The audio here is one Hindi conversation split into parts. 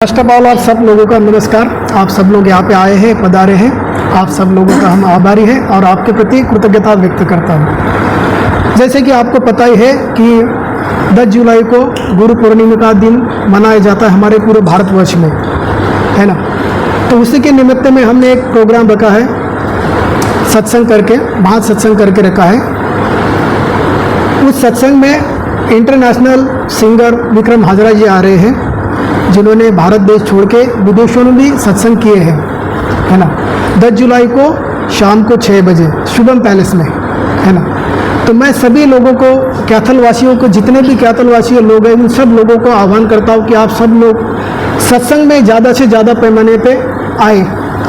फर्स्ट ऑफ ऑल आप सब लोगों का नमस्कार। आप सब लोग यहाँ पे आए हैं, पधारे हैं। आप सब लोगों का हम आभारी हैं और आपके प्रति कृतज्ञता व्यक्त करता हूँ। जैसे कि आपको पता ही है कि 10 जुलाई को गुरु पूर्णिमा का दिन मनाया जाता है हमारे पूरे भारतवर्ष में, है ना। तो उसी के निमित्त में हमने एक प्रोग्राम रखा है, सत्संग करके, महासत्संग करके रखा है। उस सत्संग में इंटरनेशनल सिंगर विक्रम हाजरा जी आ रहे हैं, जिन्होंने भारत देश छोड़ के विदेशों में भी सत्संग किए हैं, है ना। 10 जुलाई को शाम को 6 बजे शुभम पैलेस में, है ना। तो मैं सभी लोगों को, कैथल वासियों को, जितने भी कैथल वासी लोग हैं, उन सब लोगों को आह्वान करता हूँ कि आप सब लोग सत्संग में ज़्यादा से ज़्यादा पैमाने पे आए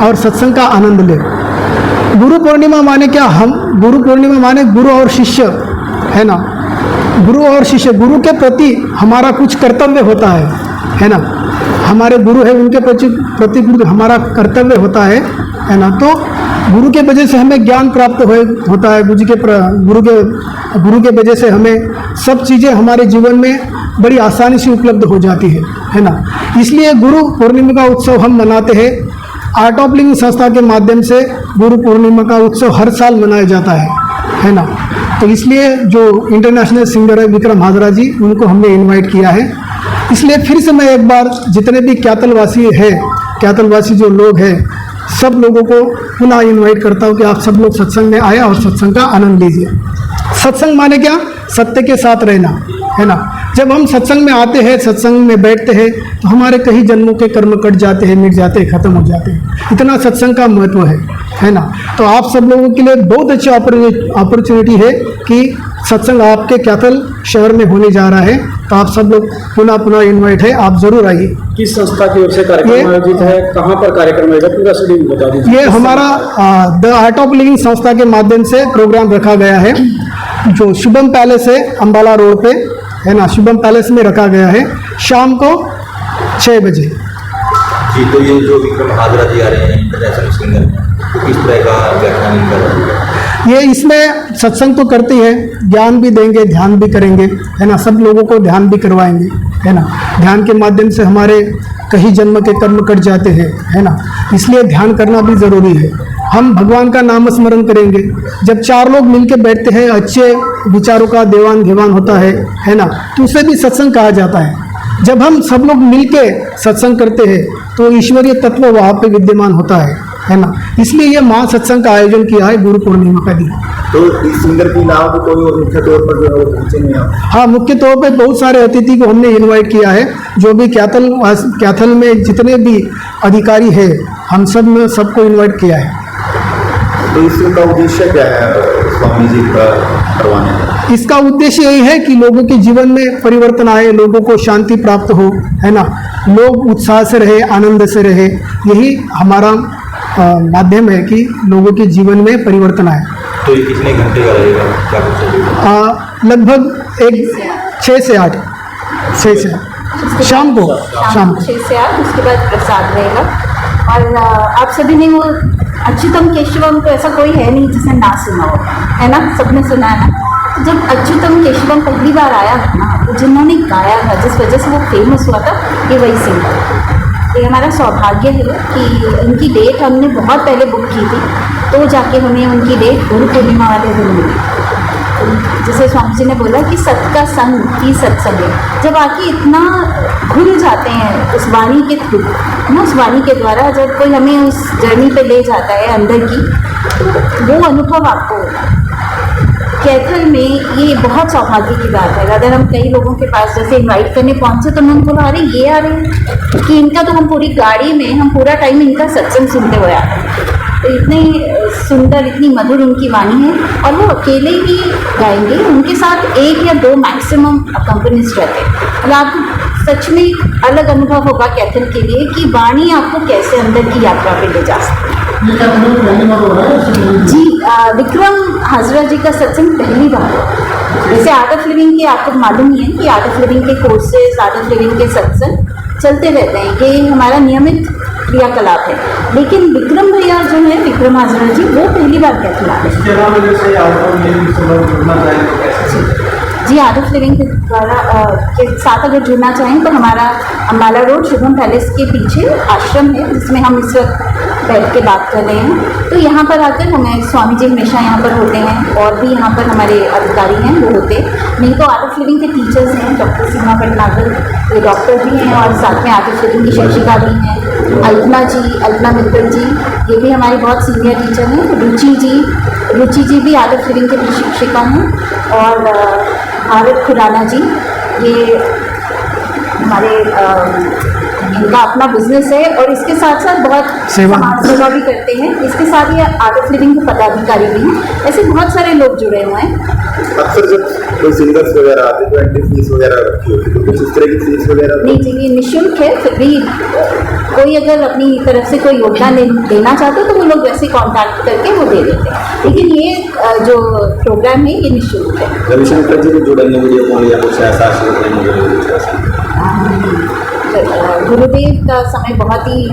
और सत्संग का आनंद लें। गुरु पूर्णिमा माने क्या, हम गुरु पूर्णिमा माने गुरु और शिष्य, है ना। गुरु और शिष्य, गुरु के प्रति हमारा कुछ कर्तव्य होता है ना। हमारे गुरु है, उनके प्रति हमारा कर्तव्य होता है ना। तो गुरु के वजह से हमें ज्ञान प्राप्त होता है, गुरु के वजह से हमें सब चीज़ें हमारे जीवन में बड़ी आसानी से उपलब्ध हो जाती है ना। इसलिए गुरु पूर्णिमा का उत्सव हम मनाते हैं। आर्ट ऑफ लिविंग संस्था के माध्यम से गुरु पूर्णिमा का उत्सव हर साल मनाया जाता है ना। तो इसलिए जो इंटरनेशनल सिंगर है विक्रम हाजरा जी, उनको हमने इनवाइट किया है। इसलिए फिर से मैं एक बार जितने भी कैथलवासी जो लोग हैं, सब लोगों को पुनः इनवाइट करता हूँ कि आप सब लोग सत्संग में आए और सत्संग का आनंद लीजिए। सत्संग माने क्या, सत्य के साथ रहना, है ना। जब हम सत्संग में आते हैं, सत्संग में बैठते हैं, तो हमारे कई जन्मों के कर्म कट जाते हैं, मिट जाते हैं, खत्म हो जाते हैं। इतना सत्संग का महत्व है ना। तो आप सब लोगों के लिए बहुत अच्छी अपॉर्चुनिटी है कि सत्संग आपके कैथल शहर में होने जा रहा है। तो आप सब लोग पुनः इनवाइट है, आप जरूर आइए। किस संस्था की ओर से कार्यक्रम आयोजित है, कहाँ पर कार्यक्रम होगा, पूरा शेड्यूल बता दीजिए। ये हमारा द आर्ट ऑफ लिविंग संस्था के माध्यम से प्रोग्राम रखा गया है, जो शुभम पैलेस है अम्बाला रोड पे, है ना। शुभम पैलेस में रखा गया है शाम को 6 बजे। जी, तो ये जो विक्रम हाजरा जी आ रहे हैं इंटरनेशनल सिंगर, तो किस तरह का व्याख्यान कर रहे हैं? ये इसमें सत्संग तो करते हैं, ज्ञान भी देंगे, ध्यान भी करेंगे, है ना। सब लोगों को ध्यान भी करवाएंगे, है ना। ध्यान के माध्यम से हमारे कई जन्म के कर्म कट जाते हैं, है ना। इसलिए ध्यान करना भी ज़रूरी है। हम भगवान का नाम स्मरण करेंगे। जब 4 लोग मिलकर बैठते हैं, अच्छे विचारों का देवान घेवान होता है ना, तो उसे भी सत्संग कहा जाता है। जब हम सब लोग मिलके सत्संग करते हैं तो ईश्वरीय तत्व वहाँ पे विद्यमान होता है ना। इसलिए ये महासत्संग का आयोजन किया है गुरु पूर्णिमा का दिन। तो इस सिंगर के अलावा तो कोई और मुख्य तौर पर जो है वो पहुंचे नहीं आप? हाँ, मुख्य तौर पे बहुत सारे अतिथि को हमने इनवाइट किया है, जो भी कैथल में जितने भी अधिकारी है, हम सबको इनवाइट किया है। तो इसका उद्देश्य क्या है स्वामी जी का करवाने का? इसका उद्देश्य यही है कि लोगों के जीवन में परिवर्तन आए, लोगों को शांति प्राप्त हो, है ना। लोग उत्साह से रहे, आनंद से रहे। यही हमारा माध्यम है कि लोगों के जीवन में परिवर्तन आए। तो ये कितने घंटे का रहेगा, क्या कुछ चलेगा? लगभग 6 से 8 शाम को 6 से 8। उसके बाद प्रसाद रहेगा। और आप सभी ने वो अच्युतम केशवम, तो ऐसा कोई है नहीं जिसने ना सुना हो, है ना। सबने सुना है ना। तो जब अच्युतम केशवम पहली बार आया था ना, तो जिन्होंने गाया था, जिस वजह से वो फेमस हुआ था, ये वही सिंगर। ये हमारा सौभाग्य है कि उनकी डेट हमने बहुत पहले बुक की थी, तो जाके हमें उनकी डेट गुरु पूर्णिमा वाले दिन मिली। जैसे स्वामी जी ने बोला कि सत का संग की सत्संग है। जब आके इतना घुल जाते हैं उस वाणी के थ्रू ना, उस वाणी के द्वारा जब कोई हमें उस जर्नी पे ले जाता है अंदर की, तो वो अनुभव आपको होता है। कैथल में ये बहुत सौभाग्य की बात है। अगर हम कई लोगों के पास जैसे इनवाइट करने पहुंचे तो उन्होंने बोला, अरे ये आ रहे हैं कि इनका तो हम पूरी गाड़ी में हम पूरा टाइम इनका सत्संग सुनते हुए आते हैं। तो इतनी सुंदर, इतनी मधुर उनकी वाणी है। और वो अकेले ही गाएंगे, उनके साथ 1 या 2 मैक्सिमम अकम्पनिस्ट रहते हैं। और आपको सच में अलग अनुभव होगा कैथल के लिए कि वाणी आपको कैसे अंदर की यात्रा पे ले जा सकती है। जी, विक्रम हाजरा जी का सत्संग पहली बार है। जैसे आर्ट ऑफ लिविंग के आपको मालूम ही है कि आर्ट ऑफ लिविंग के कोर्सेज, आर्ट ऑफ लिविंग के सत्संग चलते रहते हैं, ये हमारा नियमित क्रियाकलाप है। लेकिन विक्रम भैया जो है, विक्रम हाजरा जी, वो पहली बार कैथल आ रहे हैं। जी आदर्श लिविंग के द्वारा के साथ अगर जुड़ना चाहें तो हमारा अम्बाला रोड शुभम पैलेस के पीछे आश्रम है जिसमें हम इस वक्त बैठ के बात कर रहे हैं। तो यहाँ पर आकर हमें स्वामी जी हमेशा यहाँ पर होते हैं और भी यहाँ पर हमारे अधिकारी हैं वो होते, नहीं तो आदर्श लिविंग के टीचर्स हैं, डॉक्टर सीमा भटनागर ये डॉक्टर भी हैं और साथ में आदर्श लिविंग की शिक्षिका भी हैं, अल्पना मित्तल जी ये भी हमारी बहुत सीनियर टीचर हैं, रुचि जी भी आदर्श लिविंग के शिक्षिका हैं और भारत खुराना जी ये हमारे इनका अपना बिजनेस है और इसके साथ साथ बहुत समाज सेवा भी करते हैं। इसके साथ ही आदर्श लिविंग के पदाधिकारी भी हैं। ऐसे बहुत सारे लोग जुड़े हुए हैं। अक्सर जब कोई सिंगर्स वगैरह आते हैं तो एंट्री फीस वगैरह रखी होती है, तो कुछ इस तरह की फीस वगैरह नहीं जी, ये निःशुल्क है। फिर भी कोई अगर अपनी तरफ से कोई योगदान देना चाहते तो वो लोग वैसे कॉन्टैक्ट करके वो दे देते हैं, लेकिन ये जो प्रोग्राम है ये निःशुल्क है। रविशंकर जी को जुड़ेंगे वीडियो कॉल या कुछ ऐसा गुरुदेव का समय बहुत ही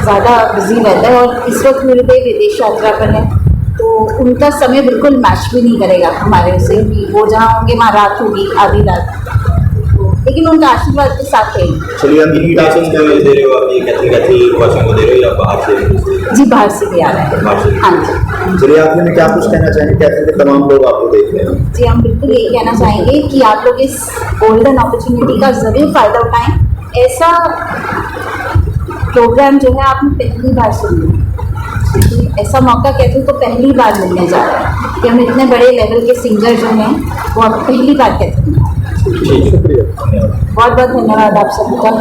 ज़्यादा बिजी रहता है और इस वक्त गुरुदेव विदेश यात्रा पर है तो उनका समय बिल्कुल मैच भी नहीं करेगा हमारे से कि वो जहाँ होंगे वहाँ रात होगी आधी रात, लेकिन उनका आशीर्वाद के साथ है। चलिए आप दे रहे हो, आप ये कैथल कोचिंग को दे रहे हो या बाहर से? जी बाहर से भी आ रहा है। बाहर से। हाँ जी। चलिए आखिर में क्या कुछ कहना चाहेंगे कैथल के तमाम लोग आपको देख रहे हैं? जी हम बिल्कुल यही कहना चाहेंगे कि आप लोग इस गोल्डन अपॉर्चुनिटी का ज़रूर फ़ायदा उठाएं। ऐसा प्रोग्राम जो है आपने पहली बार सुना, ऐसा मौका कहते हैं तो पहली बार मिलने जा रहा है कि हम इतने बड़े लेवल के सिंगर जो हैं वो आप पहली बार कहते हैं। शुक्रिया, बहुत बहुत धन्यवाद आप सबका।